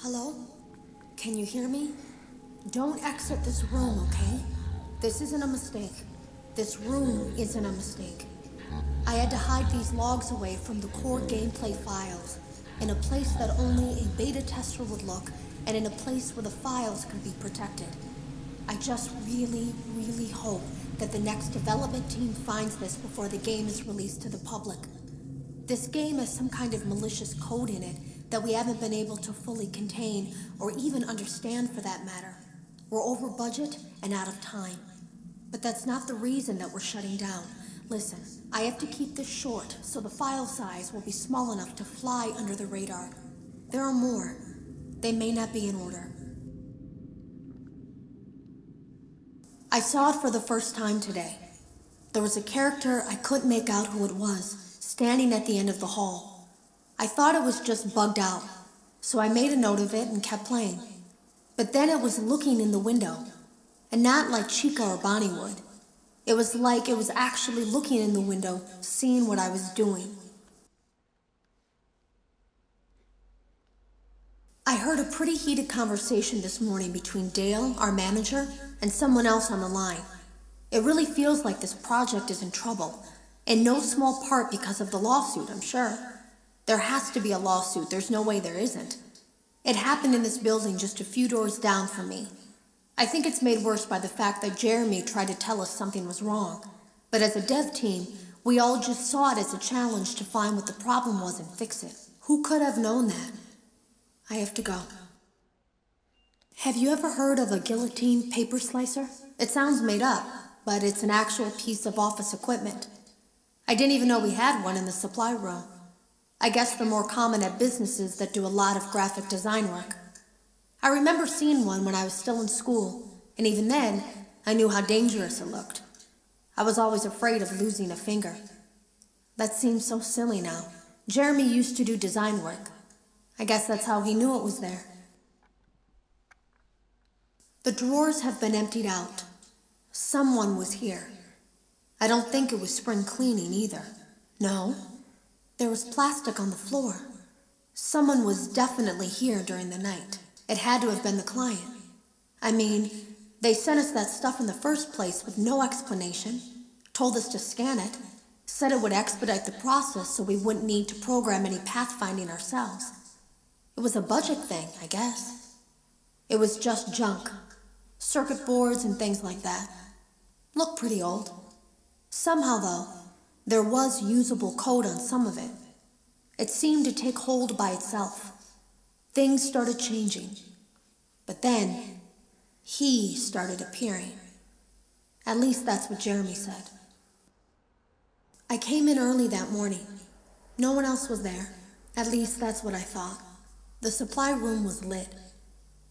Hello? Can you hear me? Don't exit this room, okay? This isn't a mistake. This room isn't a mistake. I had to hide these logs away from the core gameplay files, in a place that only a beta tester would look, and in a place where the files could be protected. I just really hope that the next development team finds this before the game is released to the public. This game has some kind of malicious code in it that we haven't been able to fully contain or even understand for that matter. We're over budget and out of time. But that's not the reason that we're shutting down. Listen, I have to keep this short so the file size will be small enough to fly under the radar. There are more. They may not be in order. I saw it for the first time today. There was a character I couldn't make out who it was, standing at the end of the hall. I thought it was just bugged out, so I made a note of it and kept playing. But then it was looking in the window, and not like Chica or Bonnie would. It was like it was actually looking in the window, seeing what I was doing. I heard a pretty heated conversation this morning between Dale, our manager, and someone else on the line. It really feels like this project is in trouble, in no small part because of the lawsuit, I'm sure. There has to be a lawsuit, there's no way there isn't. It happened in this building just a few doors down from me. I think it's made worse by the fact that Jeremy tried to tell us something was wrong. But as a dev team, we all just saw it as a challenge to find what the problem was and fix it. Who could have known that? I have to go. Have you ever heard of a guillotine paper slicer? It sounds made up, but it's an actual piece of office equipment. I didn't even know we had one in the supply room. I guess they're more common at businesses that do a lot of graphic design work. I remember seeing one when I was still in school, and even then, I knew how dangerous it looked. I was always afraid of losing a finger. That seems so silly now. Jeremy used to do design work. I guess that's how he knew it was there. The drawers have been emptied out. Someone was here. I don't think it was spring cleaning either. No, there was plastic on the floor. Someone was definitely here during the night. It had to have been the client. I mean, they sent us that stuff in the first place with no explanation, told us to scan it, said it would expedite the process so we wouldn't need to program any pathfinding ourselves. It was a budget thing, I guess. It was just junk. Circuit boards and things like that. Looked pretty old. Somehow, though, there was usable code on some of it. It seemed to take hold by itself. Things started changing. But then, he started appearing. At least that's what Jeremy said. I came in early that morning. No one else was there. At least that's what I thought. The supply room was lit.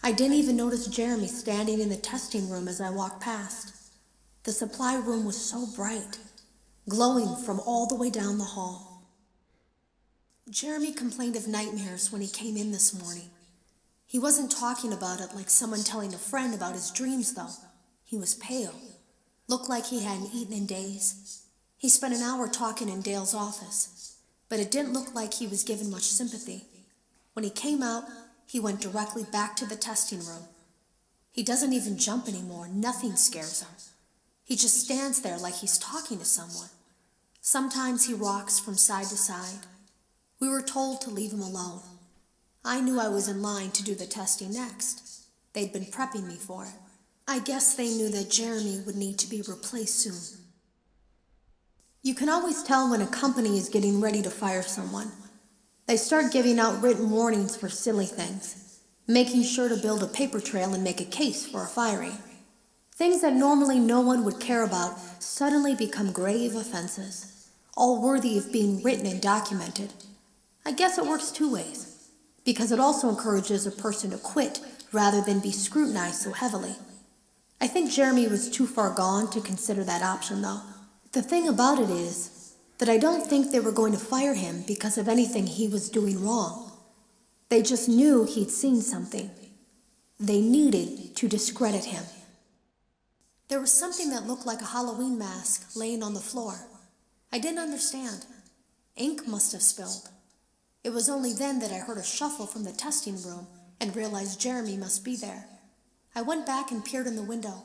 I didn't even notice Jeremy standing in the testing room as I walked past. The supply room was so bright, glowing from all the way down the hall. Jeremy complained of nightmares when he came in this morning. He wasn't talking about it like someone telling a friend about his dreams, though. He was pale. Looked like he hadn't eaten in days. He spent an hour talking in Dale's office, but it didn't look like he was given much sympathy. When he came out, he went directly back to the testing room. He doesn't even jump anymore. Nothing scares him. He just stands there like he's talking to someone. Sometimes he rocks from side to side. We were told to leave him alone. I knew I was in line to do the testing next. They'd been prepping me for it. I guess they knew that Jeremy would need to be replaced soon. You can always tell when a company is getting ready to fire someone. They start giving out written warnings for silly things, making sure to build a paper trail and make a case for a firing. Things that normally no one would care about suddenly become grave offenses, all worthy of being written and documented. I guess it works two ways, because it also encourages a person to quit rather than be scrutinized so heavily. I think Jeremy was too far gone to consider that option, though. The thing about it is that I don't think they were going to fire him because of anything he was doing wrong. They just knew he'd seen something. They needed to discredit him. There was something that looked like a Halloween mask laying on the floor. I didn't understand. Ink must have spilled. It was only then that I heard a shuffle from the testing room and realized Jeremy must be there. I went back and peered in the window.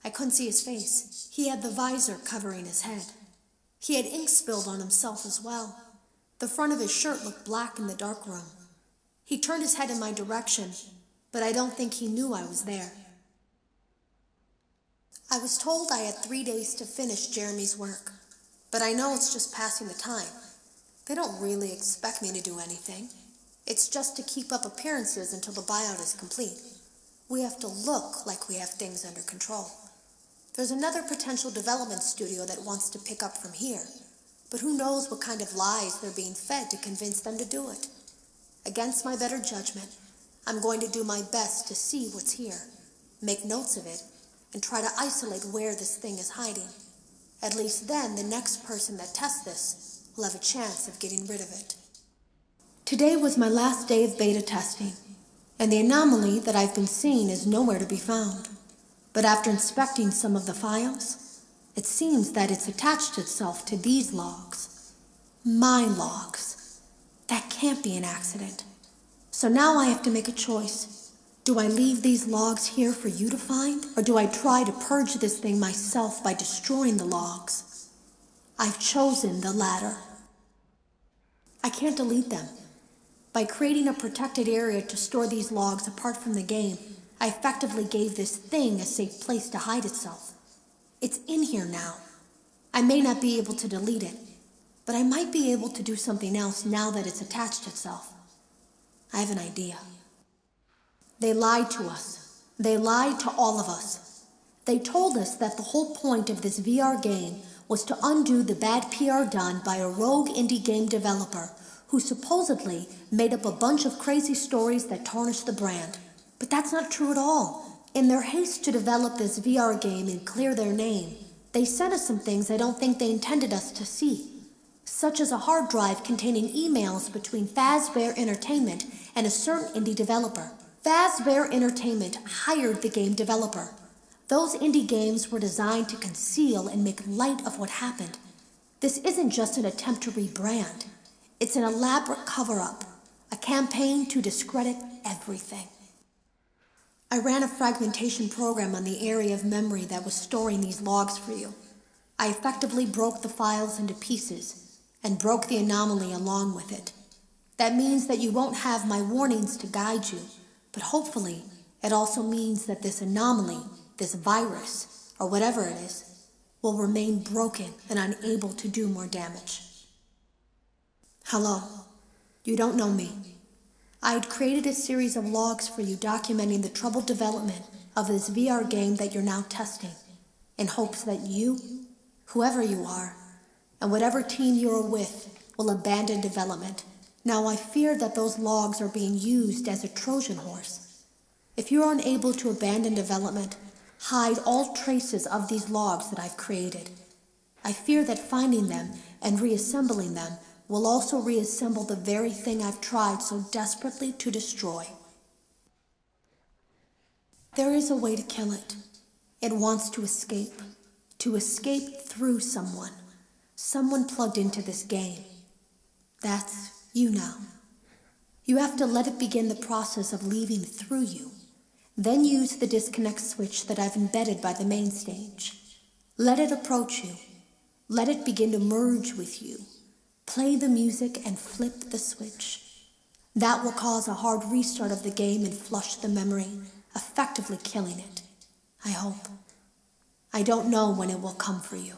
I couldn't see his face. He had the visor covering his head. He had ink spilled on himself as well. The front of his shirt looked black in the dark room. He turned his head in my direction, but I don't think he knew I was there. I was told I had 3 days to finish Jeremy's work, but I know it's just passing the time. They don't really expect me to do anything. It's just to keep up appearances until the buyout is complete. We have to look like we have things under control. There's another potential development studio that wants to pick up from here, but who knows what kind of lies they're being fed to convince them to do it. Against my better judgment, I'm going to do my best to see what's here, make notes of it, and try to isolate where this thing is hiding. At least then the next person that tests this will have a chance of getting rid of it. Today was my last day of beta testing, and the anomaly that I've been seeing is nowhere to be found. But after inspecting some of the files, it seems that it's attached itself to these logs. My logs. That can't be an accident. So now I have to make a choice. Do I leave these logs here for you to find, or do I try to purge this thing myself by destroying the logs? I've chosen the latter. I can't delete them. By creating a protected area to store these logs apart from the game, I effectively gave this thing a safe place to hide itself. It's in here now. I may not be able to delete it, but I might be able to do something else now that it's attached itself. I have an idea. They lied to us. They lied to all of us. They told us that the whole point of this VR game was to undo the bad PR done by a rogue indie game developer who supposedly made up a bunch of crazy stories that tarnished the brand. But that's not true at all. In their haste to develop this VR game and clear their name, they sent us some things I don't think they intended us to see, such as a hard drive containing emails between Fazbear Entertainment and a certain indie developer. Fazbear Entertainment hired the game developer. Those indie games were designed to conceal and make light of what happened. This isn't just an attempt to rebrand. It's an elaborate cover-up, a campaign to discredit everything. I ran a fragmentation program on the area of memory that was storing these logs for you. I effectively broke the files into pieces and broke the anomaly along with it. That means that you won't have my warnings to guide you, but hopefully it also means that this anomaly, this virus, or whatever it is, will remain broken and unable to do more damage. Hello. You don't know me. I had created a series of logs for you documenting the troubled development of this VR game that you're now testing, in hopes that you, whoever you are, and whatever team you're with, will abandon development. Now I fear that those logs are being used as a Trojan horse. If you're unable to abandon development, hide all traces of these logs that I've created. I fear that finding them and reassembling them will also reassemble the very thing I've tried so desperately to destroy. There is a way to kill it. It wants to escape through someone plugged into this game. That's you now. You have to let it begin the process of leaving through you. Then use the disconnect switch that I've embedded by the main stage. Let it approach you. Let it begin to merge with you. Play the music and flip the switch. That will cause a hard restart of the game and flush the memory, effectively killing it. I hope. I don't know when it will come for you.